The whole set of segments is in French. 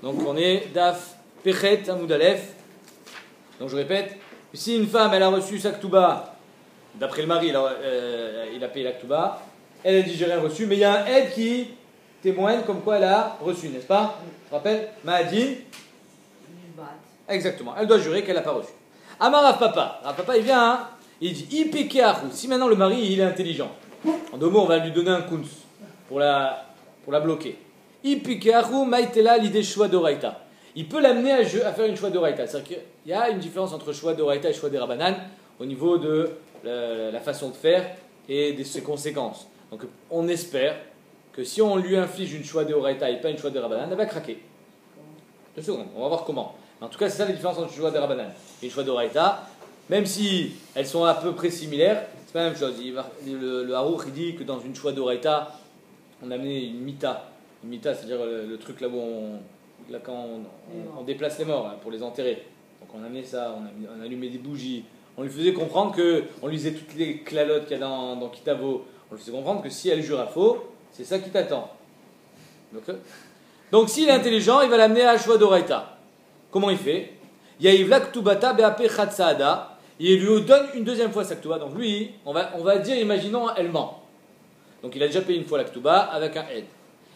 Donc on est Daf Pechet Amoud Aleph. Donc je répète, si une femme elle a reçu sa Ktouba, d'après le mari il a payé la Ktouba, elle dit j'ai rien reçu, mais il y a un aide qui témoigne comme quoi elle a reçu, n'est-ce pas? Tu te rappelles? Mahadin. Exactement, elle doit jurer qu'elle n'a pas reçu. Amar Rav Papa il vient, hein, il dit Ipeke Achou. Si maintenant le mari il est intelligent, en deux mots on va lui donner un kunz pour la bloquer. Ipeke Achou maïtela l'idée choix d'oraita. Il peut l'amener à faire une choix d'oraita. C'est-à-dire qu'il y a une différence entre choix d'oraita et choix des rabanan au niveau de la façon de faire et de ses conséquences. Donc on espère que si on lui inflige une choix d'oraita et pas une choix des rabanan, elle va craquer. 2 secondes, on va voir comment. En tout cas, c'est ça la différence entre une choix des rabanan et une choix d'oraita. Même si elles sont à peu près similaires, c'est pas la même chose. Le Harouch il dit que dans une choix d'oraita, on a amené une mita. Une mita, c'est-à-dire le truc là où quand on déplace les morts là, pour les enterrer. Donc on a amené ça, on a allumé des bougies. On lui faisait comprendre que, on lui disait toutes les clalotes qu'il y a dans Kitavo. On lui faisait comprendre que si elle jure à faux, c'est ça qui t'attend. Donc s'il est intelligent, il va l'amener à la choix d'oraita. Comment il fait? Yahiv la ktubata be'ape chatsaada. Il lui donne une deuxième fois sa ktuba. Donc lui, on va dire, imaginons, elle ment. Donc il a déjà payé une fois la ktuba avec un aide.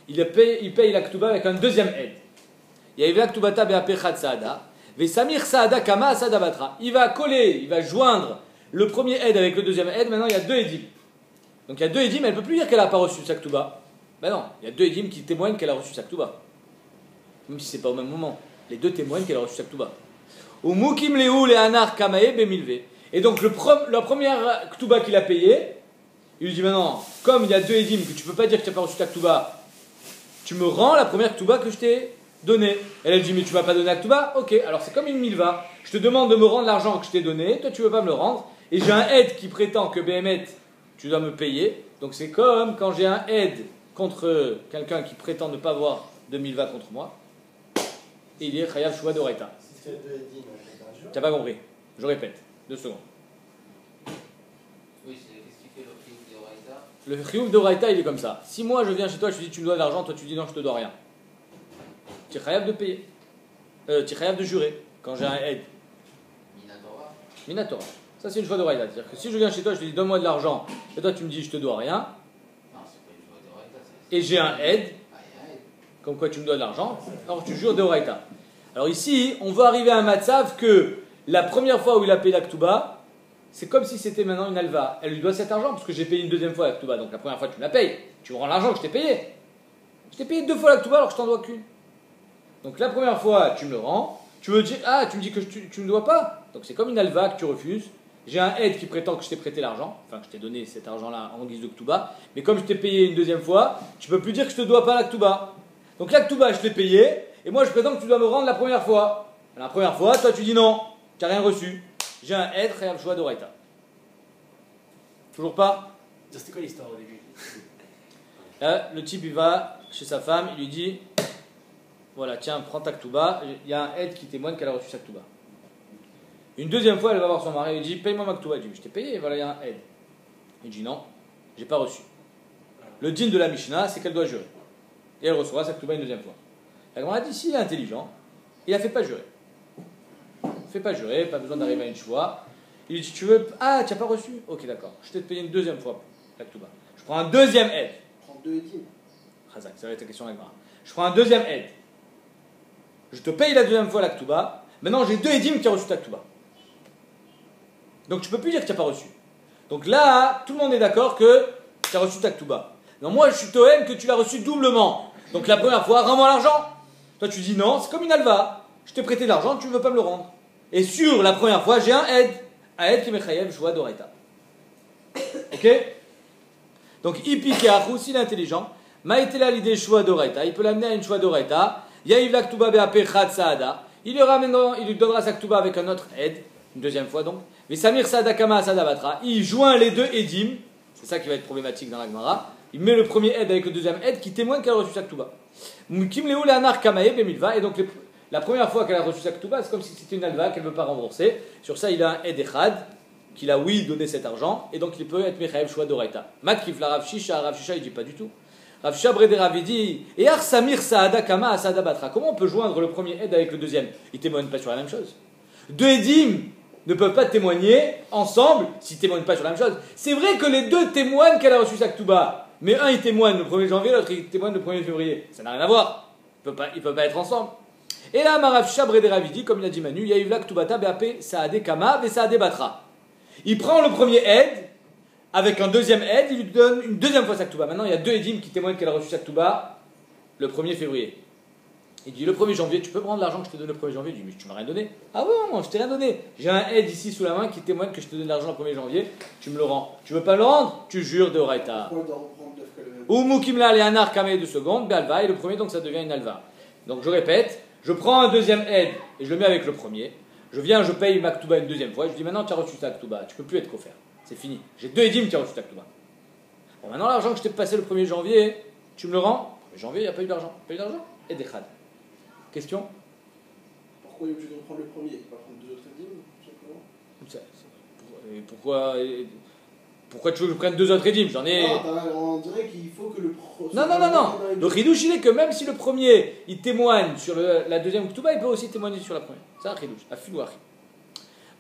Il paye la ktuba avec un deuxième aide. Yahiv la ktubata be'ape chatsaada. Ve'samir saada kama asada batra. Il va coller, il va joindre le premier aide avec le deuxième aide. Maintenant il y a deux édim. Donc il y a deux édim, elle ne peut plus dire qu'elle n'a pas reçu sa ktuba. Ben non, il y a deux édim qui témoignent qu'elle a reçu sa ktuba. Même si ce n'est pas au même moment. Les deux témoignent qu'elle a reçu sa ktuba. Et donc la première ktuba qu'il a payée, il lui dit maintenant, comme il y a deux édim que tu ne peux pas dire que tu n'as pas reçu ta ktuba, tu me rends la première ktuba que je t'ai donnée. Elle dit mais tu ne m'as pas donné la ktuba? Ok, alors c'est comme une milva. Je te demande de me rendre l'argent que je t'ai donné, toi tu ne veux pas me le rendre, et j'ai un aide qui prétend que Béhémet, tu dois me payer. Donc c'est comme quand j'ai un aide contre quelqu'un qui prétend ne pas avoir de milva contre moi, et il est chayav shua d'oraita. Tu n'as pas compris? Je répète, 2 secondes. Oui, qu'est-ce qui fait le chiyuv d'oraita? Le chiyuv d'oraita, il est comme ça. Si moi je viens chez toi, je te dis tu me dois de l'argent, toi tu dis non, je te dois rien. Tu es chayav de payer. Tu es chayav de jurer quand j'ai un aide. Minatora. Minatora. Ça c'est une choix d'oraita. C'est-à-dire que si je viens chez toi, je te dis donne-moi de l'argent, et toi tu me dis je te dois rien. Non, c'est pas une chiyuv d'oraita. Et j'ai un aide, comme quoi tu me dois de l'argent, alors tu jures d'oraita. Alors ici, on va arriver à un matzav que la première fois où il a payé la ktuba, c'est comme si c'était maintenant une alva. Elle lui doit cet argent parce que j'ai payé une deuxième fois la ktuba. Donc la première fois tu me la payes, tu me rends l'argent que je t'ai payé. Je t'ai payé 2 fois la ktuba alors que je t'en dois qu'une. Donc la première fois tu me le rends, tu me dis que tu me dois pas. Donc c'est comme une alva que tu refuses. J'ai un aide qui prétend que je t'ai prêté l'argent, enfin que je t'ai donné cet argent-là en guise de ktuba. Mais comme je t'ai payé une deuxième fois, tu peux plus dire que je te dois pas la ktuba. Donc la ktuba je l'ai payée. Et moi je prétends que tu dois me rendre la première fois. La première fois, toi tu dis non, tu n'as rien reçu. J'ai un aide, chayav shua d'oraita. Toujours pas? C'était quoi l'histoire au début? Là, le type il va chez sa femme, il lui dit voilà, tiens, prends ta ktuba. Il y a un aide qui témoigne qu'elle a reçu sa ktuba. Une deuxième fois, elle va voir son mari, il dit paye-moi ma ktuba. Il dit je t'ai payé, voilà, il y a un aide. Il dit non, j'ai pas reçu. Le din de la Mishnah, c'est qu'elle doit jurer. Et elle recevra sa ktuba une deuxième fois. La Gemara dit s'il est intelligent, il a fait pas jurer. Fais pas jurer, pas besoin d'arriver à une choix. Il lui dit tu veux. Ah, tu n'as pas reçu? Ok, d'accord. Je t'ai payé une deuxième fois la ktuba. Je prends un deuxième aide. Prends 2 édimes. Razak, ça va être ta question avec Gemara. Je prends un deuxième aide. Je te paye la deuxième fois la ktuba. Maintenant j'ai 2 édimes qui ont reçu ta ktuba. Donc tu peux plus dire que tu n'as pas reçu. Donc là, tout le monde est d'accord que tu as reçu ta ktuba. Non, moi je suis tohem que tu l'as reçu doublement. Donc la première fois, rends-moi l'argent. Toi tu dis non, c'est comme une alva. Je t'ai prêté de l'argent, tu ne veux pas me le rendre. Et sur la première fois, j'ai un aide. Un aide qui me chayev shua d'oraita. Ok? Donc Ipi Keachou, s'il est intelligent, Maïtela l'idée shua d'oraita. Il peut l'amener à une shua d'oraita. Yahiv la ktuba be'ape chatsaada. Il lui donnera sa ktuba avec un autre aide. Une deuxième fois donc. Mais Samir saada kama asada batra. Il joint les deux édim. C'est ça qui va être problématique dans la Gemara. Il met le premier aide avec le deuxième aide qui témoigne qu'elle a reçu sa ktuba. Et donc la première fois qu'elle a reçu sa ktuba, c'est comme si c'était une alva qu'elle ne veut pas rembourser. Sur ça, il a un aide echad qu'il a oui donné cet argent et donc il peut être mechayev shua d'oraita. Mat kif la Rav Shisha il dit pas du tout. Rav Shabre de Ravidi, et Ar Samir Saada Kama Saada Batra. Comment on peut joindre le premier aide avec le deuxième? Ils ne témoignent pas sur la même chose. Deux Edim ne peuvent pas témoigner ensemble s'ils ne témoignent pas sur la même chose. C'est vrai que les deux témoignent qu'elle a reçu sa Ketouba, mais un il témoigne le 1er janvier, l'autre il témoigne le 1er février. Ça n'a rien à voir. Ils ne peuvent pas être ensemble. Et là, Rav Shabre de Ravidi, comme il a dit Manu, Yaivla Ktubata Beape Saade Kama Ve Saade Batra. Il prend le premier aide. Avec un deuxième aide, il lui donne une deuxième fois sa Ketouba. Maintenant, il y a deux Edim qui témoignent qu'elle a reçu sa Ketouba le 1er février. Il dit le 1er janvier, tu peux prendre l'argent que je te donne le 1er janvier? Il dit mais tu m'as rien donné. Ah bon, non, je t'ai rien donné. J'ai un aide ici sous la main qui témoigne que je te donne l'argent le 1er janvier, tu me le rends. Tu veux pas le rendre? Tu jures de Oraita. Ou Mukimla Leanar Kameh de seconde, Bealva, et le premier donc ça devient une alva. Donc je répète, je prends un deuxième aide et je le mets avec le premier. Je viens, je paye ma Ketouba une deuxième fois, et je dis maintenant tu as reçu ta Ketouba, tu peux plus être coffert. C'est fini. J'ai deux Edim qui ont reçu ta Ketouba. Bon, maintenant, l'argent que je t'ai passé le 1er janvier, tu me le rends? Le 1er janvier, il n'y a pas eu d'argent. Pas eu d'argent? Et des khad. Question? Pourquoi il est obligé de prendre le premier? Il ne peut pas prendre deux autres Edim, simplement? Pourquoi tu veux que je prenne deux autres Edim? J'en ai. Non, on dirait qu'il faut que le Non. Le Khidouche, il est que même si le premier, il témoigne sur la deuxième Ketouba, il peut aussi témoigner sur la première. C'est un Khidouche. Afilouach.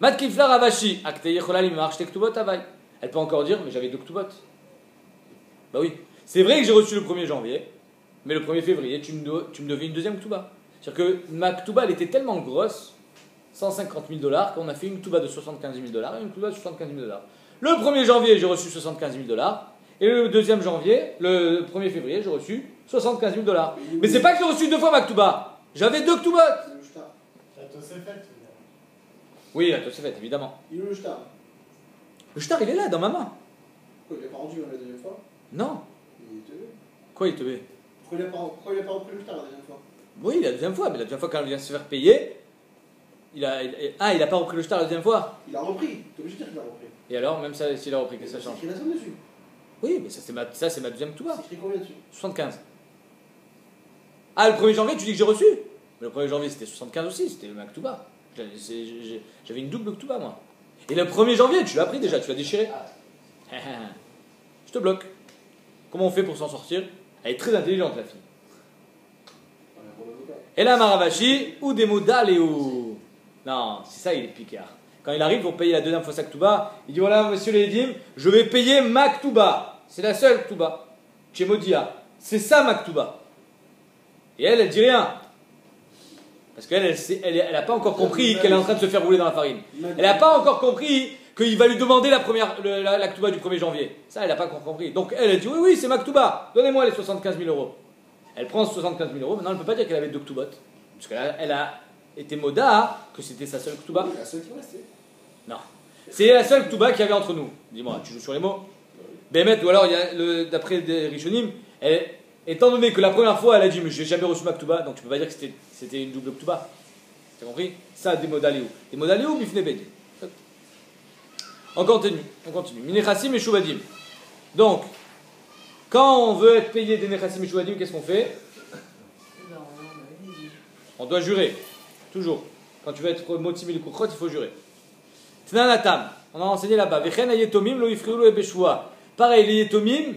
Mat Kifla Ravashi, Aktei Cholam Marche Ktubot Avai. Elle peut encore dire, mais j'avais deux Ktubot. Bah oui. C'est vrai que j'ai reçu le 1er janvier, mais le 1er février, tu me devais une deuxième Ketouba. C'est-à-dire que ma Ketouba, elle était tellement grosse, $150 000, qu'on a fait une Ketouba de $75 000 et une Ketouba de $75 000. Le 1er janvier, j'ai reçu $75 000, et le 2e janvier, le 1er février, j'ai reçu $75 000. Mais c'est pas que j'ai reçu deux fois ma Ketouba. J'avais deux Ktubot. Oui, la Tosefet, évidemment. Il est où le shtar? Le shtar, il est là, dans ma main. Pourquoi il n'a pas rendu la deuxième fois? Non. Il te veut. Quoi, il te met? Pourquoi il n'a pas repris le shtar la deuxième fois? Oui, la deuxième fois, mais la deuxième fois, quand il vient se faire payer, il a pas repris le shtar la deuxième fois. Il a repris. T'es obligé de dire qu'il a repris. Et alors, même ça, s'il a repris, qu'est-ce que ça change? Il y a la somme dessus. Oui, mais ça, c'est ma deuxième Ketouba. C'est écrit combien dessus? 75. Ah, le 1er janvier, tu dis que j'ai reçu? Mais le 1er janvier, c'était 75 aussi, c'était ma Ketouba. J'avais une double Ketouba, moi. Et le 1er janvier, tu l'as pris déjà, tu l'as déchiré. Je te bloque. Comment on fait pour s'en sortir? Elle est très intelligente, la fille. Et là, Maravashi, ou des mots ou. Non, c'est ça, il est picard. Quand il arrive pour payer la deuxième fois sa Ketouba, il dit voilà, monsieur les Edim, je vais payer ma Ketouba. C'est la seule Ketouba. Chez Modia. C'est ça ma Ketouba. Et elle dit rien. Parce qu'elle n'a pas encore compris qu'elle est en train de se faire rouler dans la farine. Elle n'a pas encore compris qu'il va lui demander la Ketouba du 1er janvier. Ça, elle n'a pas encore compris. Donc elle dit oui, c'est ma Ketouba. Donnez-moi les 75 000 euros. Elle prend 75 000 euros. Maintenant, elle ne peut pas dire qu'elle avait deux Ketubot. Parce qu'elle a été moda que c'était sa seule Ketouba. La seule qui restait. Non. C'est la seule Ketouba qu'il y avait entre nous. Dis-moi, tu joues sur les mots? Bémet, ou alors, d'après des Rishonim, étant donné que la première fois, elle a dit mais j'ai jamais reçu ma Ketouba, donc tu peux pas dire que c'était une double Ketouba. T'as compris? Ça, des modaléou. Des modaléou, bifne bedi. On continue. Minechassim et Shubadim. Donc, quand on veut être payé des Nechassim et Shubadim, qu'est-ce qu'on fait? On doit jurer. Toujours. Quand tu veux être motim il kukrot, il faut jurer. Tnanatam. On a enseigné là-bas. Vechen ayetomim lo ifriou lo ebeshua. Pareil, les yetomim,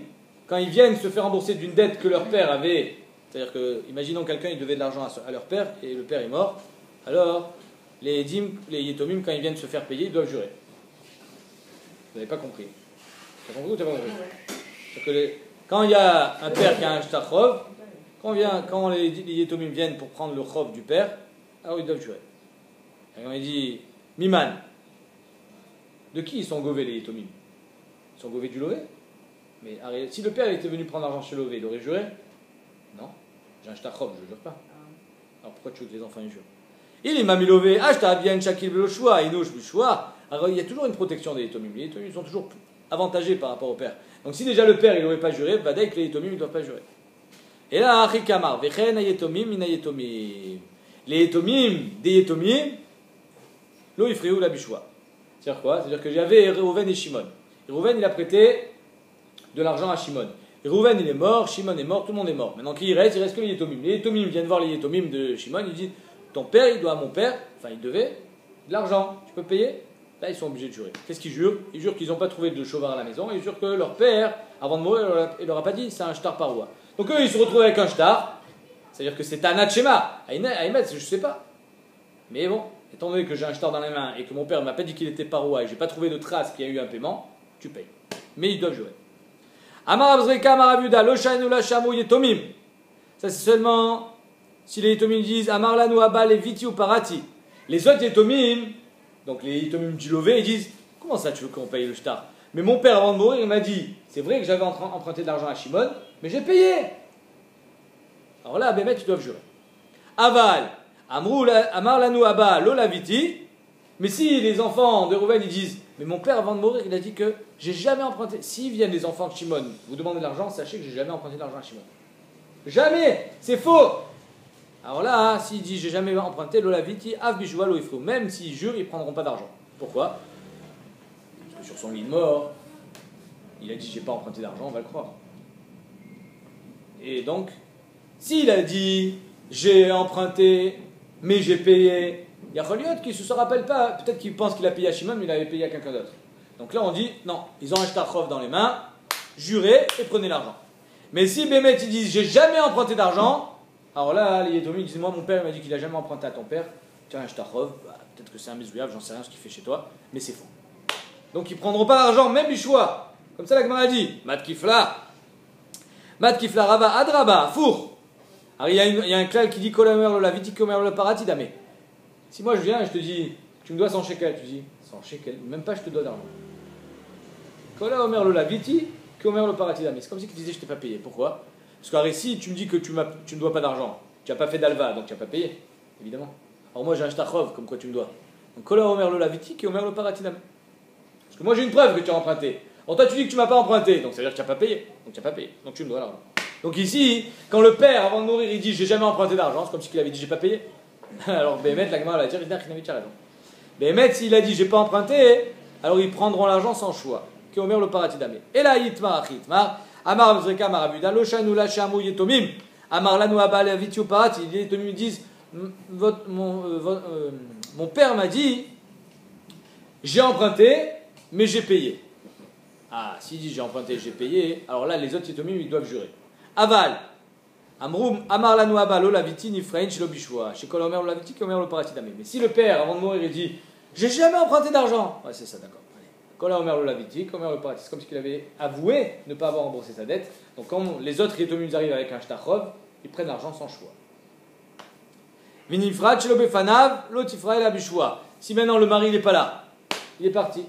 quand ils viennent se faire rembourser d'une dette que leur père avait, c'est-à-dire que, imaginons quelqu'un, il devait de l'argent à leur père, et le père est mort, alors, les yetomim, quand ils viennent se faire payer, ils doivent jurer. Vous n'avez pas compris. Tu as compris ou tu n'as pas compris? C'est-à-dire que quand il y a un père qui a un shtar-chov, quand les yetomim viennent pour prendre le chov du père, alors ils doivent jurer. Et quand il dit, Miman, de qui ils sont govés les yetomim? Ils sont govés du lové? Mais si le père était venu prendre l'argent chez Lové, il aurait juré? Non. J'ai un shtar-chov, je ne jure pas. Alors pourquoi tu veux que les enfants y jurent? Il est mamilové, ashta bien shakil beloshua, inouch bishua. Alors il y a toujours une protection des yetomim. Les yetomim sont toujours avantagés par rapport au père. Donc si déjà le père il n'aurait pas juré, vadaï que les yetomim ne doivent pas jurer. Et là, achikamar, vechen ayetomim mina yetomim. Les yetomim, des yetomim, lo ifriou la bishua. C'est-à-dire quoi? C'est-à-dire que j'avais Reuven et Shimon. Reuven il a prêté de l'argent à Shimon. Reuven il est mort, Shimon est mort, tout le monde est mort. Maintenant qui il reste que les yetomim. Les yetomim viennent voir les yetomim de Shimon, ils disent ton père il doit à mon père, enfin il devait, de l'argent, tu peux payer? Là ils sont obligés de jurer. Qu'est-ce qu'ils jurent? Ils jurent qu'ils n'ont pas trouvé de chauvin à la maison, ils jurent que leur père, avant de mourir, il leur a pas dit c'est un shtar parois. Donc eux, ils se retrouvent avec un shtar. C'est-à-dire que c'est un Natchema. À émettre, je ne sais pas. Mais bon, étant donné que j'ai un shtar dans les mains et que mon père ne m'a pas dit qu'il était parois et que je n'ai pas trouvé de trace qu'il y a eu un paiement, tu payes. Mais ils doivent jurer. Amar Abzreka, Amar Aviuda, Lo Shainu La Shamu Yetomim. Ça, c'est seulement si les Yetomim disent Amar Lanu Abba Leviti ou Parati. Les autres Yetomim, donc les Yetomim Djilové, ils disent comment ça tu veux qu'on paye le shtar? Mais mon père, avant de mourir, il m'a dit c'est vrai que j'avais emprunté de l'argent à Shimon, mais j'ai payé. Alors là, Bémet, ils doivent jurer. Aval, Amar Lanu Abba Lolaviti. Mais si les enfants de Rouven ils disent mais mon père, avant de mourir, il a dit que j'ai jamais emprunté. S'ils viennent les enfants de Shimon, vous demandez de l'argent, sachez que j'ai jamais emprunté de l'argent à Shimon. Jamais, c'est faux. Alors là, s'il dit j'ai jamais emprunté, Lolaviti, Av Bishua Loifru. Même s'ils jurent, ils ne prendront pas d'argent. Pourquoi? Parce que sur son lit de mort, il a dit j'ai pas emprunté d'argent, on va le croire. Et donc, s'il a dit j'ai emprunté, mais j'ai payé, il y a Choliot qui ne se rappelle pas, peut-être qu'il pense qu'il a payé à Shimon, mais il avait payé à quelqu'un d'autre. Donc là on dit non, ils ont un shtarchov dans les mains, jurez et prenez l'argent. Mais si Bémet ils disent j'ai jamais emprunté d'argent, alors là les Yetomim disent moi mon père m'a dit qu'il a jamais emprunté à ton père, tiens un shtarchov, bah, peut-être que c'est un mezouyav, j'en sais rien ce qu'il fait chez toi, mais c'est faux. Donc ils ne prendront pas d'argent, même du choix. Comme ça la Gemara dit, Matkifla Rava Adraba, Four. Alors il y a un klal qui dit Kolamer la viti komer le parati dame. Si moi je viens et je te dis tu me dois 100 shekels, tu dis 100 shekels, même pas je te dois d'argent. Kolamer la viti komer le parati dame. C'est comme si tu disais je t'ai pas payé. Pourquoi? Parce que si tu me dis que tu ne dois pas d'argent, tu n'as pas fait d'alva, donc tu n'as pas payé, évidemment. Alors moi j'ai un shtachov, comme quoi tu me dois. Donc Kolamer la viti komer le parati dame. Parce que moi j'ai une preuve que tu as emprunté. Alors toi tu dis que tu m'as pas emprunté, donc ça veut dire que tu n'as pas payé. Donc tu n'as pas payé, donc tu me dois l'argent. Donc ici, quand le père, avant de mourir, il dit j'ai jamais emprunté d'argent, c'est comme si il avait dit j'ai pas payé. Alors Bémet, la Gemara va dire, il n'a rien raison. Bémet, s'il a dit j'ai pas emprunté, alors ils prendront l'argent sans choix. Qui omer le parati dame. Et là, Yitmar, Amar Amzreka, Marabuda, Loshanu la Shamu Yetomim, Amar Lanu Abba Levitiu Parati. Les Yetomim disent mon père m'a dit j'ai emprunté, mais j'ai payé. Ah, s'il dit j'ai emprunté, j'ai payé, alors là les autres Yetomim ils doivent jurer. Aval, Amar Lanu Abba Lolaviti Nifrein Shelo Bishua, Shekol Omer Lolaviti Komer Lo Parati Dame. Mais si le père avant de mourir il dit j'ai jamais emprunté d'argent, ouais c'est ça d'accord. Kol Omer Lolaviti Komer Lo Parati, c'est comme s'il avait avoué ne pas avoir remboursé sa dette. Donc quand les autres Yetomim arrivent avec un shtachov, ils prennent l'argent sans choix. Vinifrat Shelo Befanav Lotifra La Bishua. Si maintenant le mari n'est pas là, il est parti.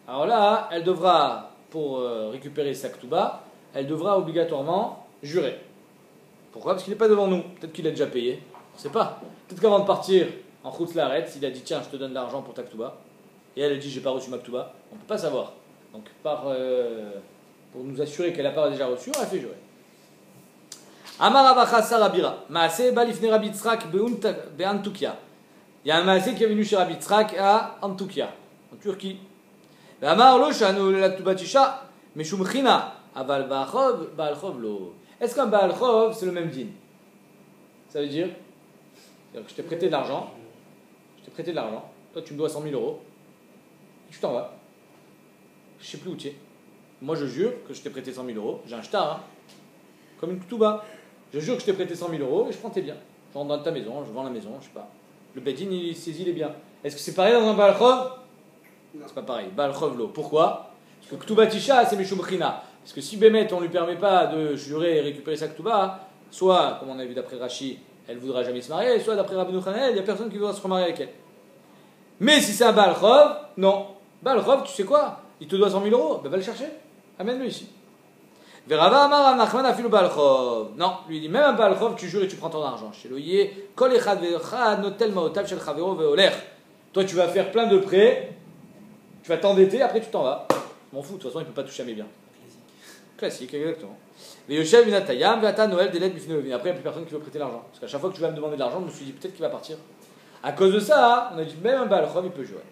Alors là, elle devra, pour récupérer sa ketouba, elle devra obligatoirement jurer. Pourquoi? Parce qu'il n'est pas devant nous. Peut-être qu'il a déjà payé. On ne sait pas. Peut-être qu'avant de partir en route l'arrête, il a dit tiens, je te donne de l'argent pour ta ketouba. Et elle a dit j'ai pas reçu ma ketouba. On ne peut pas savoir. Donc pour nous assurer qu'elle n'a pas déjà reçu, on la fait jurer. Amar Avacha Sarabira. Maaseh balifne Rabbi Tzrak be'Antukia. Il y a un Maaseh qui est venu chez Rabbi Tzrak à Antukia, en Turquie. Est-ce qu'un Baal Chov c'est le même din? Ça veut dire que je t'ai prêté de l'argent, toi tu me dois 100 000 euros, et tu t'en vas. Je ne sais plus où tu es. Moi je jure que je t'ai prêté 100 000 euros, j'ai un shtar, hein, comme une ketouba. Je jure que je t'ai prêté 100 000 euros et je prends tes biens. Je rentre dans ta maison, je vends la maison, je sais pas. Le Bedin il saisit les biens. Est-ce que c'est pareil dans un Baal Chov? C'est pas pareil. Baal Chov lo. Pourquoi? Parce que Ketouba Tisha, c'est Mishum China. Parce que si Bémet, on ne lui permet pas de jurer et récupérer sa Ketouba, soit, comme on a vu d'après Rashi, elle ne voudra jamais se marier, soit d'après Rabbeinu Hananel, il n'y a personne qui voudra se remarier avec elle. Mais si c'est un Baal Chov, non. Baal Chov, tu sais quoi? Il te doit 100 000 euros, ben va le chercher. Amène-le ici. Verava Amar Nachman afilu Baal Chov. Non, lui dit, même un Baal Chov, tu jures et tu prends ton argent. Chez Loyer, Kol Echad Ve'echad Notel Maotav Shel Chavero Ve'oler. Toi, tu vas faire plein de prêts. Tu vas t'endetter, après tu t'en vas. Je m'en fous, de toute façon, il ne peut pas toucher à mes biens. Classique, exactement. Mais Yoshev Vinatayam, Vata Noël, Delet Bifneovin. Après, il n'y a plus personne qui veut prêter l'argent. Parce qu'à chaque fois que tu vas me demander de l'argent, je me suis dit peut-être qu'il va partir. À cause de ça, on a dit même un Baal Chov, il peut jouer.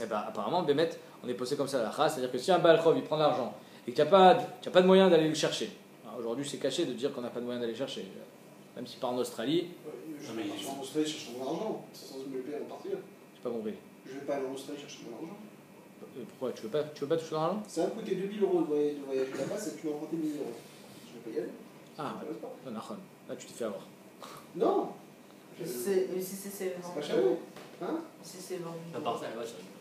Et bien, apparemment, Bémet, on est posé comme ça à la race. C'est-à-dire que si un Baal Chov, il prend l'argent et que tu n'as pas de moyen d'aller le chercher. Aujourd'hui, c'est caché de dire qu'on n'a pas de moyen d'aller le chercher. Même si part en Australie. Je vais en Australie chercher mon argent. C'est sans me le payer en partir. J'ai pas compris. Je vais pas aller en Australie chercher mon argent. Pourquoi tu veux pas toucher l'argent? Ça va me coûter 2000 euros de voyage là-bas, c'est que tu m'as emprunté 1000 euros. Je vais pas y aller. Ça Ah, m'intéresse pas. non, non, là tu t'es fait avoir. Non. Et si c'est C'est pas cher. Hein? Si c'est vendu. À part ça, là-bas, c'est rigolo.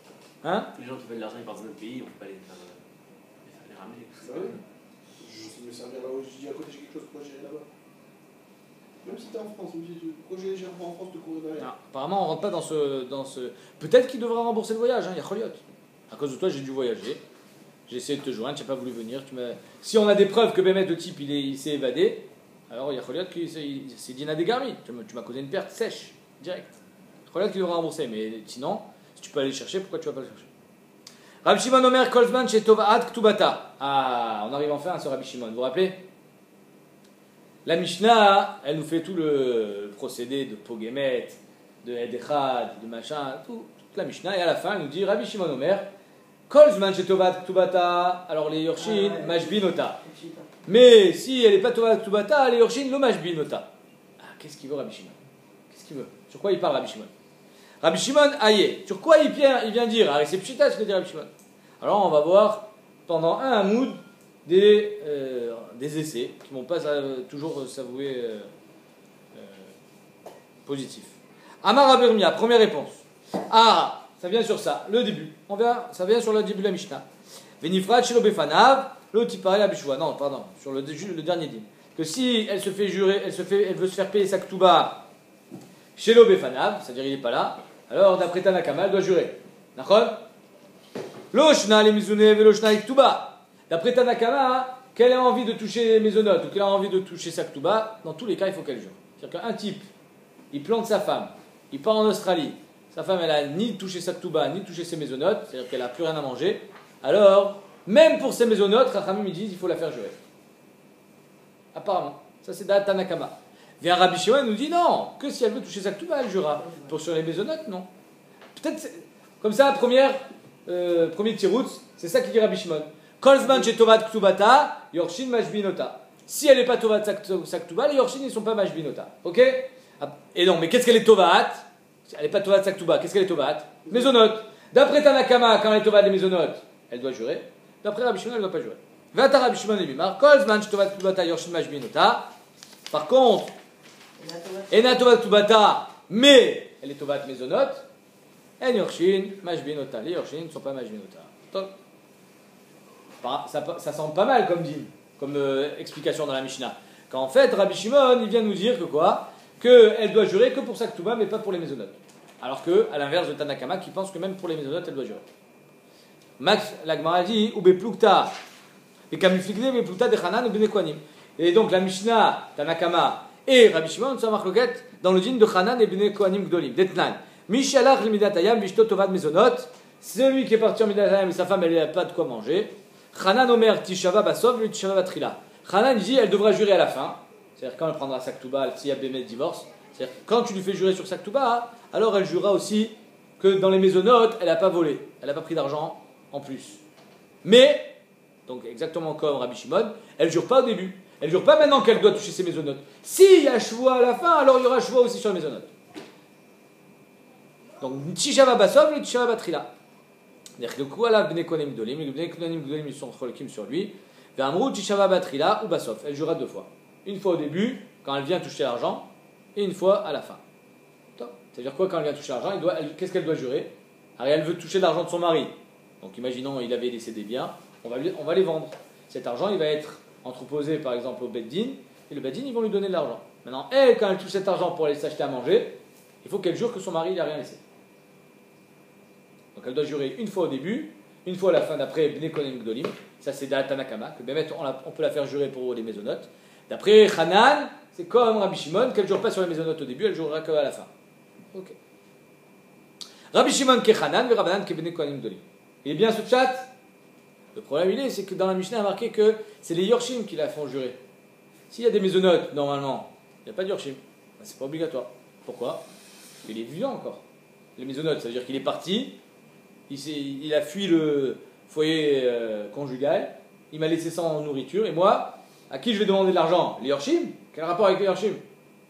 Hein? Les gens qui veulent de l'argent, ils partent dans notre pays, on peut pas les ramener. Bah oui. Je sais me servir là où je dis à côté j'ai quelque chose, pourquoi j'irai là-bas? Même si t'es en France, même si pourquoi j'irai en France te courir derrière? Non, apparemment, on rentre pas dans ce. Peut-être qu'il devra rembourser le voyage, il y a Choliot. À cause de toi, j'ai dû voyager. J'ai essayé de te joindre, tu n'as pas voulu venir. Si on a des preuves que Bémet, le type, il s'est évadé, alors il y a Choliot qui c'est Dina Degarmi. Tu m'as causé une perte sèche, direct. Choliot qui devra rembourser, mais sinon, si tu peux aller le chercher, pourquoi tu vas pas le chercher? Rabbi Shimon Omer Kolzman chez Tovaat Ktubata. Ah, on arrive enfin à ce Rabbi Shimon. Vous vous rappelez? La Mishnah, elle nous fait tout le procédé de Pogemet, de Edechad, de machin, toute la Mishnah, et à la fin, elle nous dit Rabbi Shimon Omer, Kolzman chez Tovat Ktubata, alors les Yorshin, Mashbinota. Mais si elle n'est pas Tovat Ktubata, les Yorshin, lo Mashbinota. Ah, qu'est-ce qu'il veut Rabbi Shimon? Qu'est-ce qu'il veut? Sur quoi il parle Rabbi Shimon? Rabbi Shimon, aïe, sur quoi il vient dire? Ah, c'est Pshita ce que dit Rabbi Shimon. Alors on va voir pendant un hamoud des essais qui ne vont pas toujours s'avouer positifs. Amar Abermia, première réponse. Ah, ça vient sur ça, le début. On verra, ça vient sur le début de la Mishnah. Venifrat Shelo Befanav, l'autre il parlait à Bishua. Non, pardon, sur le dernier dîme. Que si elle se fait jurer, elle veut se faire payer sa Ktuba Shelo Befanav, c'est-à-dire il n'est pas là, alors d'après Tanakama, elle doit jurer. D'accord? Loshna les mizune veloshna Ktuba. D'après Tanakama, qu'elle ait envie de toucher les mésonotes ou qu'elle a envie de toucher sa Ktuba, dans tous les cas, il faut qu'elle jure. C'est-à-dire qu'un type, il plante sa femme, il part en Australie, sa femme, elle a ni touché sa Ktuba, ni touché ses mésonotes, c'est-à-dire qu'elle n'a plus rien à manger, alors, même pour ses mésonotes, Rachamim, ils disent, il faut la faire jurer. Apparemment. Ça, c'est d'At Tanakama. Vient Rabbi Shimon, il nous dit, non, que si elle veut toucher sa Ktuba, elle jurera. Pour sur les mésonotes, non. Peut-être, comme ça, premier tirout, c'est ça qui dit Rabbi Shimon. Kolzman chez Tovat Ktubata, Yorshin Mashbinota. Si elle n'est pas Tovat Saktuba, les Yorshin ne sont pas Mashbinota. Ok? Et non, mais qu'est-ce qu'elle est Tovat? Elle n'est pas Tovat Saktuba. Qu'est-ce qu'elle est Tovat? Mésonote. D'après Tanakama, quand elle est Tovat des mésonotes, elle doit jurer. D'après Rabbi Shimon, elle ne doit pas jurer. Vata Rabbi Shimon et Bimar. Kolzman chez Tovat Ktubata, Yorshin Mashbinota. Par contre, Ena Tovat Ktubata, mais elle est Tovat mésonote. En Yorshin Mashbinota. Les Yorshin ne sont pas Mashbinota. Donc, ça semble pas mal comme dîme, comme explication dans la Mishnah. Quand en fait, Rabbi Shimon, il vient nous dire que quoi? Qu'elle doit jurer que pour sa Ktuba, mais pas pour les mésonotes. Alors que, à l'inverse de Tanakama, qui pense que même pour les mésonotes, elle doit jurer. Max, la Gemara dit, ou beplukta, et kamifligde beplukta de Hanan ou benekwanim. Et donc la Mishnah, Tanakama et Rabbi Shimon sont marquées dans le dîme de Hanan et benekwanim gdolim. Detnan. Mishalach l'midatayam vishto tovad mézonot. Celui qui est parti en midatayam et sa femme, elle n'a pas de quoi manger. Hanan Omer Tishava Basov, lui Tishava Batrila. Hanan dit elle devra jurer à la fin, c'est-à-dire quand elle prendra sa Ktuba, s'il y a Bémet divorce, c'est-à-dire quand tu lui fais jurer sur sa Ktuba, alors elle jurera aussi que dans les mésonotes, elle n'a pas volé, elle n'a pas pris d'argent en plus. Mais, donc exactement comme Rabbi Shimon, elle ne jure pas au début, elle ne jure pas maintenant qu'elle doit toucher ses mésonotes. S'il y a choix à la fin, alors il y aura choix aussi sur les mésonotes. Donc Tishava Basov, lui Tishava Batrila. C'est-à-dire que quoi là, les Kohanim Gdolim, ils sont cholikim sur lui. Ve'amrou tishava batrila ou basof. Elle jurera deux fois. Une fois au début, quand elle vient toucher l'argent, et une fois à la fin. C'est-à-dire quoi, quand elle vient toucher l'argent, qu'est-ce qu'elle doit jurer? Alors, elle veut toucher l'argent de son mari. Donc imaginons, il avait laissé des biens, on va les vendre. Cet argent, il va être entreposé par exemple au Beddin, et le Beddin, ils vont lui donner de l'argent. Maintenant, elle, quand elle touche cet argent pour aller s'acheter à manger, il faut qu'elle jure que son mari, il n'a rien laissé. Donc elle doit jurer une fois au début, une fois à la fin d'après Bnei Kohanim Gdolim. Ça c'est Tanakama, que Bémet on peut la faire jurer pour les mésonotes. D'après Hanan, c'est comme Rabbi Shimon, qu'elle ne jure pas sur les mésonotes au début, elle jurera qu'à la fin. Ok. Rabbi Shimon ke Hanan, et Rabbanan ke Bnei Kohanim Gdolim. Il est bien ce chat? Le problème c'est que dans la Mishnah, il a marqué que c'est les Yorshim qui la font jurer. S'il y a des mésonotes, normalement, il n'y a pas de Yorshim. Ben, c'est pas obligatoire. Pourquoi? Parce qu'il est vivant encore. Les mésonotes, ça veut dire qu'il est parti. Il a fui le foyer conjugal, il m'a laissé sans nourriture, et moi, à qui je vais demander de l'argent? Les Yorshim? Quel rapport avec les Yorshim?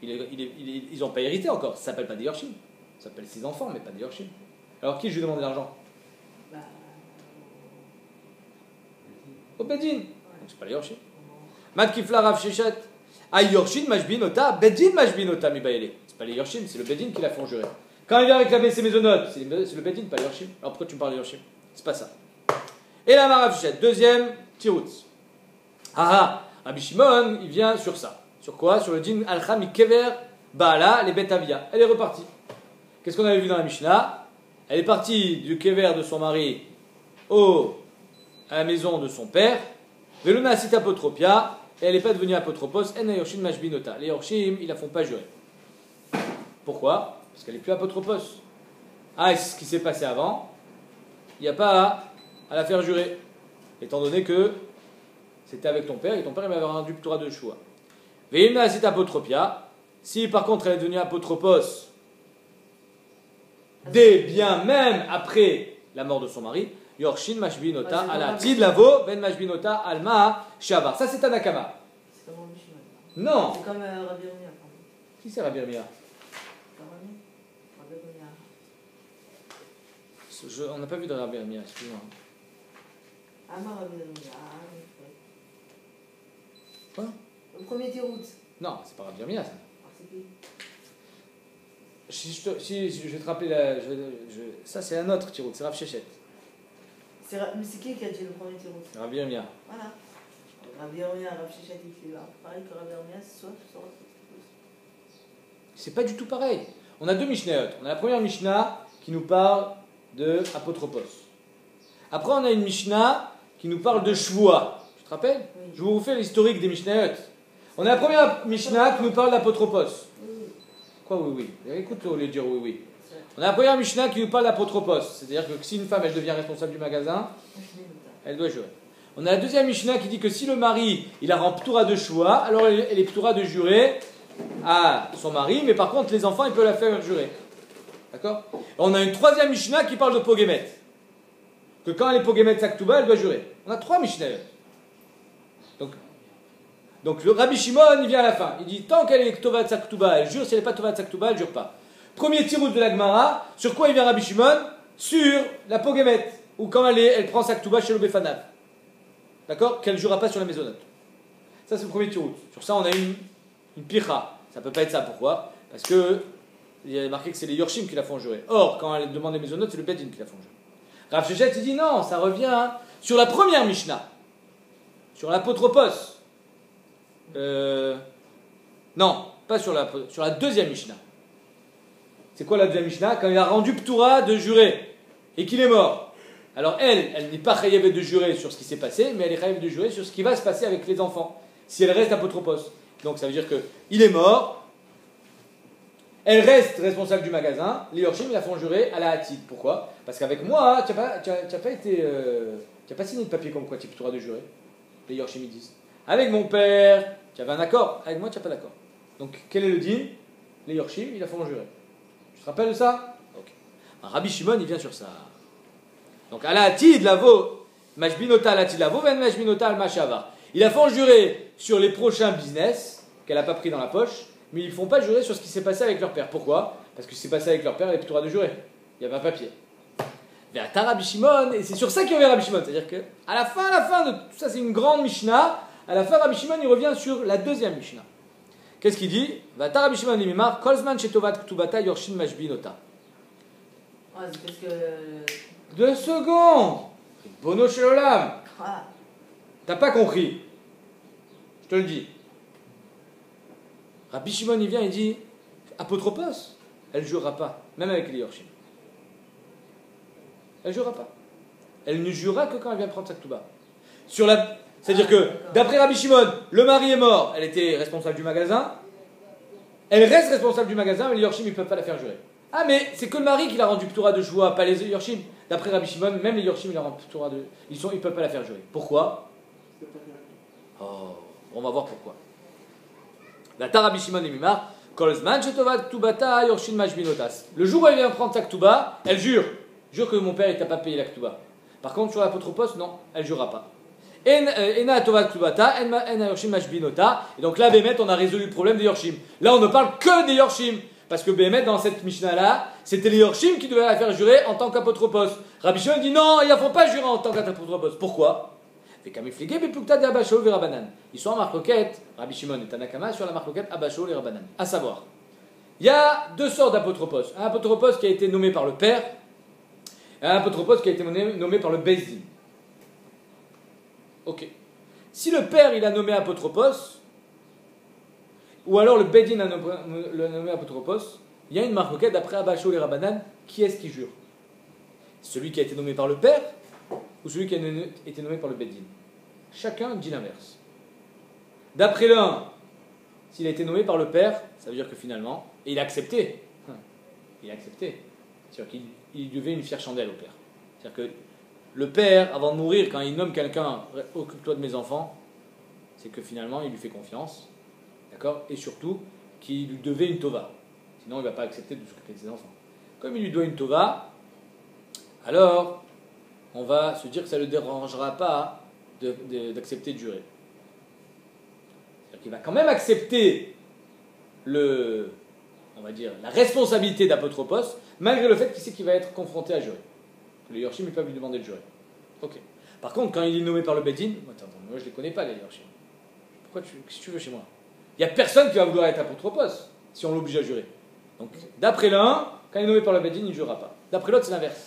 Ils n'ont pas hérité encore, ça s'appelle pas des Yorshim, ça s'appelle ses enfants, mais pas des Yorshim. Alors qui je vais demander de l'argent? Au Bedin. Donc c'est pas les Yorshim. Mat Kifla Rav Shechet. Yorshin Mashbinota, Bedin Mashbinota Mibaele. C'est pas les Yorshim, c'est le Bedin qui la font jurer. Quand il vient réclamer ses mésonotes, c'est le Bedin, pas les Yorshim. Alors pourquoi tu me parles de Yorshim? C'est pas ça. Et la Marav Shechet, deuxième Tiroutz. Rabbi Shimon, il vient sur ça. Sur quoi? Sur le din Alcha Mikever Baala, les Betavia. Elle est repartie. Qu'est-ce qu'on avait vu dans la Mishnah? Elle est partie du kever de son mari à la maison de son père. Veluna Sita Apotropia. Et elle n'est pas devenue apotropos. En Yorshin Mashbinota. Les Yorshim, ils la font pas jurer. Pourquoi? Parce qu'elle n'est plus apotropos. C'est ce qui s'est passé avant. Il n'y a pas à la faire jurer. Étant donné que c'était avec ton père et ton père il m'avait rendu Torah de Shua. Veimna Sita Apotropia. Si par contre elle est devenue apotropos bien même après la mort de son mari, Yorshin Mashbinota ala Tid Lavo, Ben Mashbinota Alma Shavar. Ça c'est Tanakama. C'est comme Rabbi Shimon. Non. C'est comme Rabbi Yirmiyah. Qui c'est Rabbi Yirmiyah? Rabbi Yirmiyah. On n'a pas vu de Rabbi Yirmiyah, excuse-moi. Amar Rabbi Yirmiyah. Quoi? Le premier tirout. Non, c'est pas Rabbi Yirmiyah ça. C'est qui? Si je vais te rappeler, ça c'est un autre tirout, c'est Rav Shechet. Mais c'est qui a dit le premier tirout? Rabbi Yirmiyah. Voilà. Rabbi Yirmiyah, Rav Shechet, il fait là. Pareil que Rabbi Yirmiyah, c'est soit. C'est pas du tout pareil. On a deux Mishnayot. On a la première Mishnah qui nous parle de apotropos. Après on a une Mishnah qui nous parle de Shvua. Tu te rappelles? Oui. Je vous refais l'historique des Mishnayot. On a la première Mishnah qui nous parle d'apotropos. Quoi oui? Écoute, au lieu de dire oui. On a la première Mishnah qui nous parle d'apotropos. C'est-à-dire que si une femme elle devient responsable du magasin, elle doit jurer. On a la deuxième Mishnah qui dit que si le mari il a rend ptoura de Shua, alors elle est ptoura de jurer à son mari, mais par contre les enfants ils peuvent la faire jurer. D'accord? On a une troisième Mishnah qui parle de Pogemet. Que quand elle est Pogemet Saktuba, elle doit jurer. On a trois Mishnah. Donc le Rabbi Shimon, il vient à la fin. Il dit, tant qu'elle est Tovat Saktuba, elle jure. Si elle n'est pas Tovat Saktuba, elle ne jure pas. Premier tirout de la Gemara. Sur quoi il vient Rabbi Shimon? Sur la Pogemet. Ou quand elle prend Saktuba chez le Befanav. D'accord? Qu'elle ne jurera pas sur la maisonnette. Ça, c'est le premier tirout. Sur ça, on a une picha. Ça ne peut pas être ça. Pourquoi? Parce que il y a marqué que c'est les Yorshim qui la font jurer. Or, quand elle demande les maisonnettes, c'est le Bedin qui la font jurer. Rav Shechet, il dit non, ça revient sur la première Mishnah. Sur l'apotropos. Non, pas sur la deuxième Mishnah. C'est quoi la deuxième Mishnah? Quand il a rendu Ptoura de jurer et qu'il est mort. Alors elle n'est pas chayavet de jurer sur ce qui s'est passé, mais elle est chayavet de jurer sur ce qui va se passer avec les enfants, si elle reste apotropos. Donc ça veut dire qu'il est mort, elle reste responsable du magasin, les Yorshim la font jurer à la Hatid. Pourquoi? Parce qu'avec moi, tu n'as pas signé de papier comme quoi tu es Ptoura de jurer. Les Yorshim ils disent. Avec mon père, tu avais un accord. Avec moi, tu n'as pas d'accord. Donc, quel est le din? Les Yorshim, ils la font jurer. Tu te rappelles de ça? Ok. Rabbi Shimon, il vient sur ça. Donc, ala atid lavo, mashbinota ala atid lavo, ven mashbinota al mashavar. Ils la font jurer sur les prochains business qu'elle n'a pas pris dans la poche, mais ils ne font pas jurer sur ce qui s'est passé avec leur père. Pourquoi? Parce que ce qui s'est passé avec leur père, elle est plus droit de jurer. Il n'y avait pas papier. Vers Rabbi Shimon, et c'est sur ça qu'il revient Rabbi Shimon. C'est-à-dire qu'à la fin de tout ça, c'est une grande Mishnah. À la fin, Rabbi Shimon, il revient sur la deuxième Mishnah. Qu'est-ce qu'il dit? Vata Rabbi Shimon limimar, kolzman shetovat ktubata yorshin mashbinota. C'est parce que. 2 secondes! Bono shelolam! Ah. T'as pas compris? Je te le dis. Rabbi Shimon, il vient, il dit apotropos, elle jurera pas, même avec les yorshim. Elle jurera pas. Elle ne jurera que quand elle vient prendre sa ktuba. C'est-à-dire que, d'après Rabbi Shimon, le mari est mort, elle était responsable du magasin, elle reste responsable du magasin, mais les Yorshim, ils ne peuvent pas la faire jurer. Ah, mais c'est que le mari qui l'a rendu Ptoura de Shua, pas les Yorshim. D'après Rabbi Shimon, même les Yorshim, ils la rendent Ptoura de. Ils ne peuvent pas la faire jurer. Pourquoi? Oh, on va voir pourquoi. La Rabbi Shimon et Mimar, Kolzman Shetovat Ktubata Yorshin Mashbinotas. Le jour où elle vient prendre sa Ktuba, elle jure. Jure que mon père, il t'a pas payé la Ktuba. Par contre, sur l'apotropos, non, elle jurera pas. Ena Tovat Ktubata, Ena Yorshin Mashbinota. Et donc là, Bémet, on a résolu le problème des Yorshim. Là, on ne parle que des Yorshim. Parce que Bémet, dans cette Mishnah-là, c'était les Yorshim qui devaient la faire jurer en tant qu'apotropos. Rabbi Shimon dit non, ils ne la font pas jurer en tant qu'apotropos. Pourquoi? Ils sont en marcoquette, Rabbi Shimon et Tanakama, sur la marcoquette Abba Shaul et Rabbanan. À savoir, il y a deux sortes d'apotropos. Un apotropos qui a été nommé par le père, et un apotropos qui a été nommé par le Bezdin. Ok. Si le père il a nommé apotropos, ou alors le Bezdin a nommé apotropos, il y a une marcoquette d'après Abba Shaul et Rabbanan, qui est-ce qui jure? Celui qui a été nommé par le père ou celui qui a été nommé par le Bezdin? Chacun dit l'inverse. D'après l'un, s'il a été nommé par le père, ça veut dire que finalement, et il a accepté. Il a accepté. C'est-à-dire qu'il devait une fière chandelle au père. C'est-à-dire que le père, avant de mourir, quand il nomme quelqu'un, occupe-toi de mes enfants, c'est que finalement, il lui fait confiance. D'accord? Et surtout, qu'il lui devait une tova. Sinon, il ne va pas accepter de s'occuper de ses enfants. Comme il lui doit une tova, alors, on va se dire que ça ne le dérangera pas d'accepter de jurer. C'est-à-dire qu'il va quand même accepter on va dire, la responsabilité d'apotropos, malgré le fait qu'il sait qu'il va être confronté à jurer. Les Yorshim ne peuvent lui demander de jurer. Ok. Par contre, quand il est nommé par le Beddin, attends, moi je ne les connais pas les Yorshim. Qu'est-ce que tu veux chez moi? Il n'y a personne qui va vouloir être apotropos si on l'oblige à jurer. Donc, d'après l'un, quand il est nommé par le Beddin, il ne jurera pas. D'après l'autre, c'est l'inverse.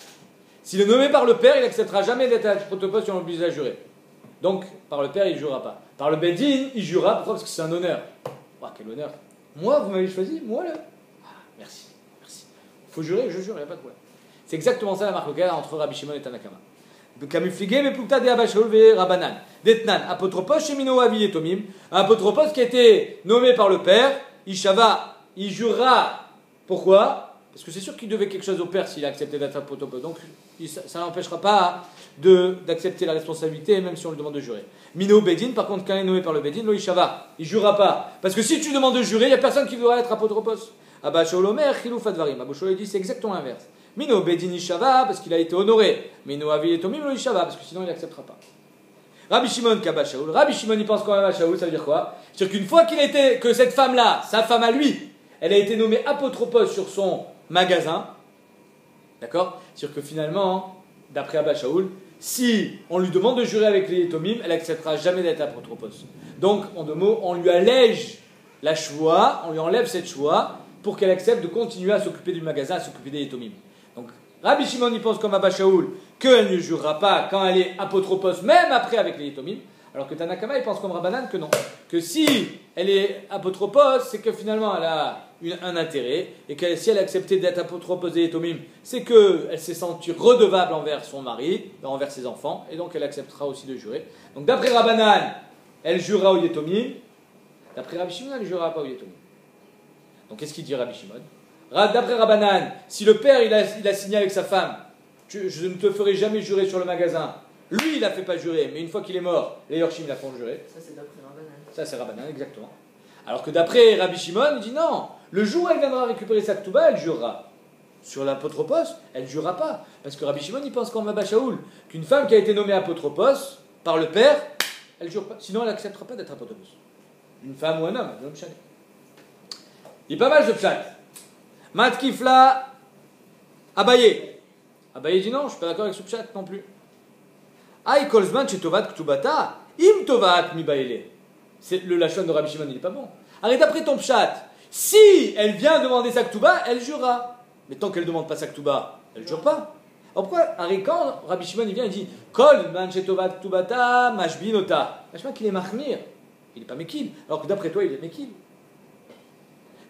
S'il est nommé par le père, il n'acceptera jamais d'être apotropos si on l'oblige à jurer. Donc, par le père, il ne jurera pas. Par le Beddin, il jurera. Pourquoi? Parce que c'est un honneur. Oh, quel honneur. Moi, vous m'avez choisi? Moi, là? Ah, merci. Merci. Il faut jurer, je jure, il n'y a pas de problème. C'est exactement ça la marque locale entre Rabbi Shimon et Tanakama. Apotropos shemino avi etomim. Un apotropos qui a été nommé par le père, Ishava, il jurera. Pourquoi? Parce que c'est sûr qu'il devait quelque chose au père s'il a accepté d'être apotropos. Donc ça n'empêchera pas d'accepter la responsabilité, même si on lui demande de jurer. Mino Bedin, par contre, quand il est nommé par le Bedin, lo Ishava, il jurera pas. Parce que si tu demandes de jurer, il n'y a personne qui voudra être apotropos. Abba Shaul Omer, Chiluf Advarim. Abba Shaul dit c'est exactement l'inverse. Mino Bedin Ishava, parce qu'il a été honoré. Mino Avi Etomim lo Ishava, parce que sinon il n'acceptera pas. Rabbi Shimon qu'Abba Shaul. Rabbi Shimon il pense qu'Abba Shaul, ça veut dire quoi? C'est-à-dire qu'une fois que cette femme-là, sa femme à lui, elle a été nommée apotropos sur son magasin, d'accord? C'est-à-dire que finalement, d'après Abba Shaul, si on lui demande de jurer avec les Etomim, elle n'acceptera jamais d'être apotropos. Donc, en deux mots, on lui allège la choix, on lui enlève cette choix pour qu'elle accepte de continuer à s'occuper du magasin, à s'occuper des Etomim. Donc, Rabbi Shimon il pense comme Abba Shaul qu'elle ne jurera pas quand elle est apotropos, même après avec les Etomim, alors que Tanakama il pense comme Rabbanan que non. Que si elle est apotropos, c'est que finalement elle a un intérêt, et que si elle a accepté d'être apotropos des Etomim, c'est qu'elle s'est sentie redevable envers son mari, envers ses enfants, et donc elle acceptera aussi de jurer. Donc d'après Rabbanan, elle jurera au Etomim, d'après Rabbi Shimon, elle ne jurera pas au Etomim. Donc qu'est-ce qu'il dit Rabbi Shimon? D'après Rabbanan, si le père il a signé avec sa femme, je ne te ferai jamais jurer sur le magasin, lui il l'a fait pas jurer, mais une fois qu'il est mort, les Yorshim la font jurer. Ça c'est d'après Rabbanan. Ça c'est Rabbanan, exactement. Alors que d'après Rabbi Shimon, il dit non, le jour où elle viendra récupérer sa ktouba, elle jurera. Sur l'apotropos, elle ne jurera pas. Parce que Rabbi Shimon, il pense comme Abba Shaul, qu'une femme qui a été nommée apotropos par le père, elle ne jure pas. Sinon, elle n'acceptera pas d'être apotropos. Une femme ou un homme, l'homme chalet. Il est pas mal ce pshat. Matkifla Abaye. Abaye dit non, je ne suis pas d'accord avec ce pshat non plus. Aïe kolzman chetovat ktubata, im tovat mi baile. Le lachon de Rabbi Shimon, il n'est pas bon. Arrête d'après ton pshat. Si elle vient demander sa ktouba, elle jurera. Mais tant qu'elle ne demande pas sa ktouba, elle ne jure pas. Alors pourquoi, quand Rabbi Shimon il vient, il dit Kol man chetovat ktubata mashbinota. Mashma qu'il est mahmir. Il n'est pas mekil. Alors que d'après toi, il est mekil.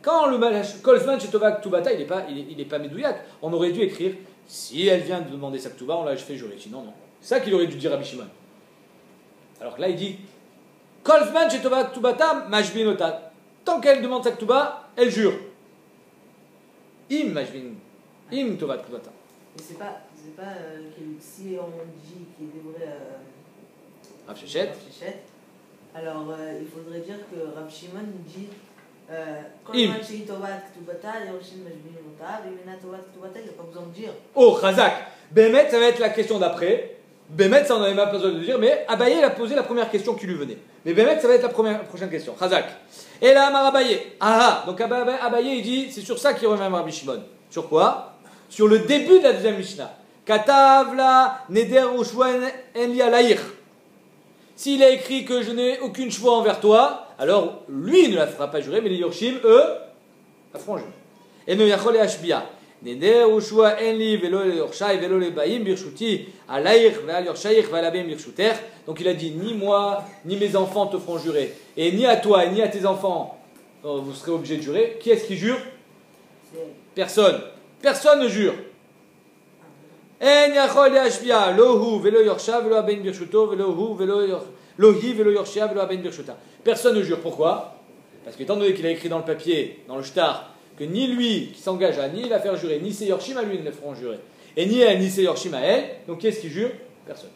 Quand le Kolzman chetovat ktubata, il n'est pas médouillac. On aurait dû écrire si elle vient de demander sa ktouba, on l'a fait jurer. Sinon, non. C'est ça qu'il aurait dû dire Rabbi Shimon. Alors que là, il dit Kolzman chetovat ktubata mashbinota. Tant qu'elle demande sa ktouba, elle jure. Im mashbin. Im tovat ktubata. Mais c'est pas que si on dit qu'il devrait Rav Shechet. Alors il faudrait dire que Rav Shimon dit quand Im. on dit tovat ktubata, Yorshim mashbin mota, v'imena tovat ktubata, il n'y a pas besoin de dire. Oh, Chazak. Bémet, ça va être la question d'après. Bémet, ça on n'avait même pas besoin de dire, mais Abaye, il a posé la première question qui lui venait. Mais Bémet, ça va être la prochaine question. Chazak. Et là, Amar Abaye. Ah, donc Abaye, il dit, c'est sur ça qu'il revient Rabbi Shimon. Sur quoi? Sur le début de la deuxième Mishnah. Katav la neder ushwan en li alayir. s'il a écrit que je n'ai aucune choix envers toi, alors lui ne la fera pas jurer, mais les Yorshim, eux, la feront jurer. Et ne yachol et ashbia. Neder ushua enli velo le yorshai velo le baim birshuti alaïr ve'al yorshaïr ve'al abim birshuter. Donc il a dit, ni moi, ni mes enfants te feront jurer, et ni à toi, ni à tes enfants, vous serez obligés de jurer. Qui est-ce qui jure? Personne. Personne ne jure. En yachol et ashbia, lohu velo yorsha velo abim birshuto velohu velo lohi velo yorshia velo abim birshuta. Personne ne jure. Pourquoi? Parce qu'étant donné qu'il a écrit dans le papier, dans le shtar, que ni lui qui s'engage à ni la faire jurer, ni ses Yorshim à lui ne le feront jurer, et ni elle, ni ses Yorshim à elle, donc qui est-ce qui jure? Personne.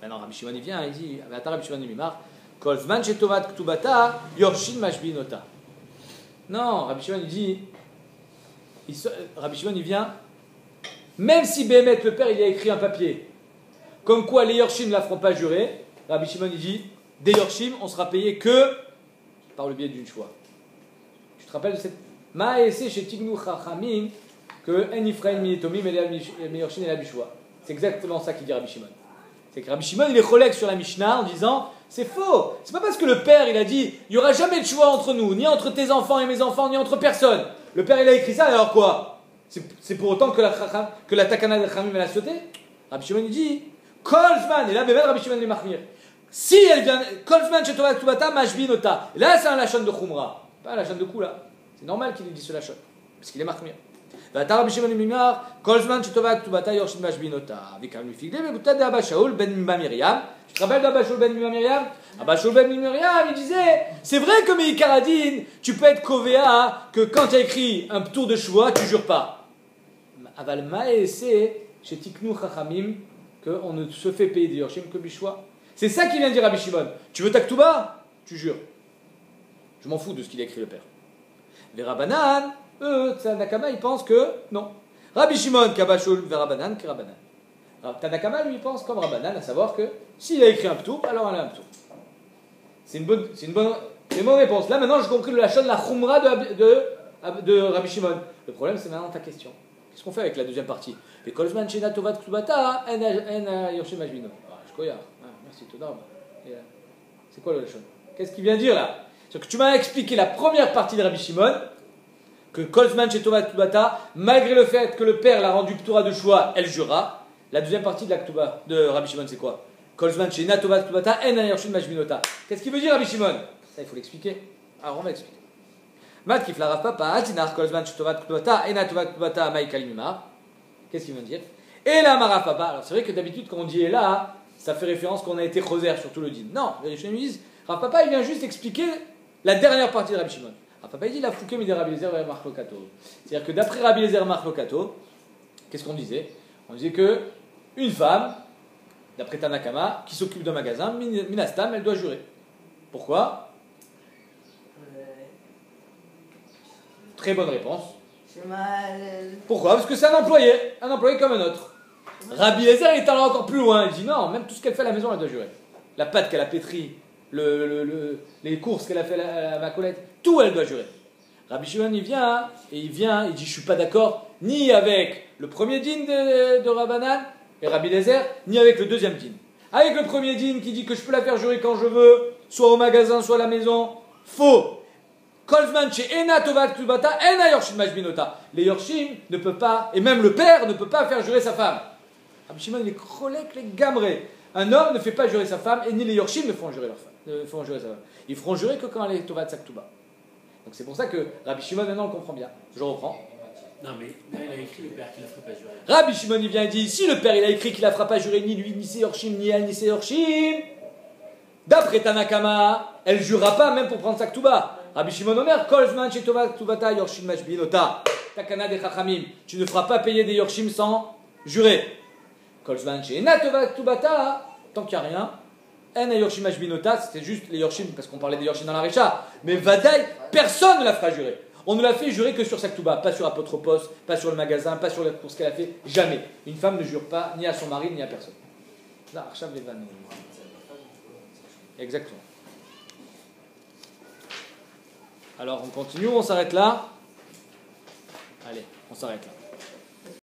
Maintenant Rabbi Shimon il vient, il dit, attends Rabbi Shimon il mimar, Kol zman shetovat ktubata, Yorshim mashbinota. Non, Rabbi Shimon il dit, Rabbi Shimon il vient, même si Béhémet le père il a écrit un papier, comme quoi les Yorshim ne la feront pas jurer, Rabbi Shimon il dit, des Yorshim on sera payé que par le biais d'une choix. Tu te rappelles de cette Maïsé chez Tignou Chachamim que En Ifraïm Minitomim et Meyorchin et la Bishwa. C'est exactement ça qu'il dit Rabbi Shimon. C'est que Rabbi Shimon il est collègue sur la Mishnah en disant c'est faux. C'est pas parce que le père il a dit il n'y aura jamais de choix entre nous, ni entre tes enfants et mes enfants, ni entre personne. Le père il a écrit ça, alors quoi? C'est pour autant que la Takana de Chachamim elle a sauté? Rabbi Shimon il dit Kolzman, et là Bémet Rabbi Shimon le Machmir. Si elle vient, Kolzman chez Tovat Tubata Mashbinota. Là c'est un lachon de Khumra, pas un lachon de Kula. C'est normal qu'il ait dit ce lachon, parce qu'il est marqué. Rabbi Shimon Mimar, Kolzman Chitova Ktubata Yorshim Mashbinota. Avec un figlé, mais peut-être d'Abba Shaul ben Miriam. Tu te rappelles d'Abba Shaul ben Miriam? Abba Shaul ben Miriam, il disait c'est vrai que Meikaradine, tu peux être kovéa, que quand tu as écrit un tour de choix, tu jures pas. Aval Maïsé, chez Tiknou Chachamim, qu'on ne se fait payer des Yorshim que Bishwa. C'est ça qu'il vient de dire Rabbi Shimon. Tu veux ta Ktuba? Tu jures. Je m'en fous de ce qu'il a écrit le père. Les Rabbanan, eux, Tanakama, ils pensent que non. Rabbi Shimon, Kabashul, Verabanan, Kirabanan. Tanakama, lui, il pense comme Rabbanan, à savoir que s'il a écrit un ptour, alors elle a un ptour. C'est une bonne réponse. Là, maintenant, j'ai compris le lachon de la Khumra de Rabbi Shimon. Le problème, c'est maintenant ta question. Qu'est-ce qu'on fait avec la deuxième partie? Les Kolzman, Shena, Tovat, Ktubata, En, Yoshim, Ajvino. Je crois, merci, Todar. C'est quoi le lachon? Qu'est-ce qu'il vient dire là? C'est que tu m'as expliqué la première partie de Rabbi Shimon, que Kolzman chez Tovat Ktubata, malgré le fait que le père l'a rendu Ktura de choix, elle jurera. La deuxième partie de la Ktuba de Rabbi Shimon, c'est quoi? Kolzman chez Tovat Ktubata, en ayershin majminota. Qu'est-ce qu'il veut dire Rabbi Shimon? Ça, il faut l'expliquer. Alors, on va expliquer. Mat kif la Rav Papa, Atinar Kolzman chez Tovat Ktubata, en Tovat Ktubata, Maïkal Mimar. Qu'est-ce qu'il veut dire? Et là, Marav Papa. Alors, c'est vrai que d'habitude, quand on dit et là, ça fait référence qu'on a été choser sur tout le din. Non, les Rishonim disent, Rav Papa, il vient juste expliquer la dernière partie de Rabbi Shimon. Rav Papa il dit la fouké mais des Rabbi Eliezer vers Marlokato. C'est-à-dire que d'après Rabbi Eliezer Marlokato, qu'est-ce qu'on disait? On disait que une femme, d'après Tanakama, qui s'occupe d'un magasin, Minastam, elle doit jurer. Pourquoi? Très bonne réponse. C'est mal. Pourquoi? Parce que c'est un employé comme un autre. Rabbi Eliezer est allé encore plus loin. Il dit non, même tout ce qu'elle fait à la maison, elle doit jurer. La pâte qu'elle a pétrie, les courses qu'elle a fait à ma collègue, tout elle doit jurer. Rabbi Shimon il dit je suis pas d'accord ni avec le premier din de Rabbanan et Rabbi Eliezer, ni avec le deuxième din. Avec le premier din qui dit que je peux la faire jurer quand je veux, soit au magasin, soit à la maison, faux. Kolzman chez Ena Tovat Ktubata, Ena Yorshim Majbinota. Les Yorshim ne peuvent pas, et même le père ne peut pas faire jurer sa femme. Rabbi Shimon il est chrolek, les gamrés. Un homme ne fait pas jurer sa femme, et ni les Yorshim ne font jurer leur femme. Font jurer sa femme. Ils feront jurer que quand elle est Tovat Saktuba. Donc c'est pour ça que Rabbi Shimon maintenant on comprend bien. Je reprends. Non mais là il a écrit le père qui la ferait pas jurer. Rabbi Shimon il vient et dit si le père il a écrit qu'il la fera pas jurer ni lui, ni ses Yorshim, ni elle, ni ses Yorshim, d'après Tanakama, elle jurera pas même pour prendre Saktuba. Rabbi Shimon Omer, Kolzman chez Tovat Ktubata Yorshim Mashbinota. Takana de Chachamim. Tu ne feras pas payer des Yorshim sans jurer. Kolzman chez Ena Tovat Ktubata. Tant qu'il n'y a rien. En Yorshim Mashbinota, c'était juste les Yorshim parce qu'on parlait des Yorshim dans la Récha. Mais Vadaï, personne ne la fera jurer. On ne la fait jurer que sur Saktuba, pas sur Apotropos, pas sur le magasin, pas sur la course qu'elle a fait. Jamais. Une femme ne jure pas ni à son mari ni à personne. Là, Archav Levan. Exactement. Alors on continue ou on s'arrête là? Allez, on s'arrête là.